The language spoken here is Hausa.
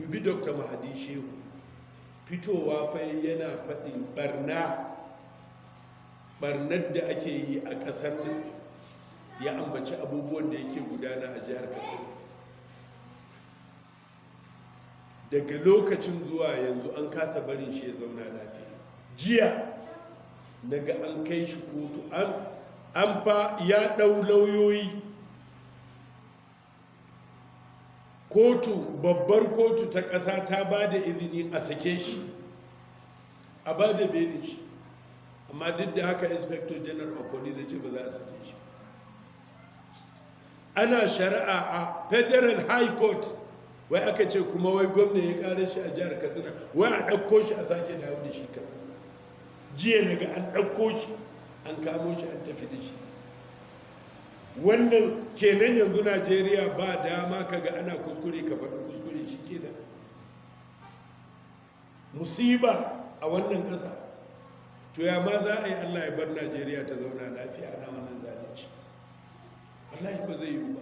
dubi dr mahadi shehu fitowa fa yana faɗin barnar da ake yi a ƙasar nan, ya ambaci abubuwan da yake gudana a jihar Kaduna. Daga lokacin zuwa yanzu an kasa barin shi ya zauna lafiya. Jiya naga an kai shi kotu, an fa ya ɗau lauyoyi, babbar kotu ta ƙasa ta ba da izini a sake shi, a ba da belin shi, amma duk da haka inspector general of police ya ce ba za a sake shi. Ana shari'a a federal high court, wai aka ce kuma wai gwamna ya ƙara shi a jihar Kaduna, wai a ɗauko shi a sake dawo da shi Kaduna. Jiya naga an ɗauko shi an kamo shi an tafi da shi. Wannan kenan yanzu Najeriya ba dama kaga ana kuskure ka faɗi kuskure, shi kenan musiba a wannan ƙasa. To ya ma za a yi Allah ya bar Najeriya ta zauna lafiya ana wannan zalunci? Wallahi ba zai yiwu ba.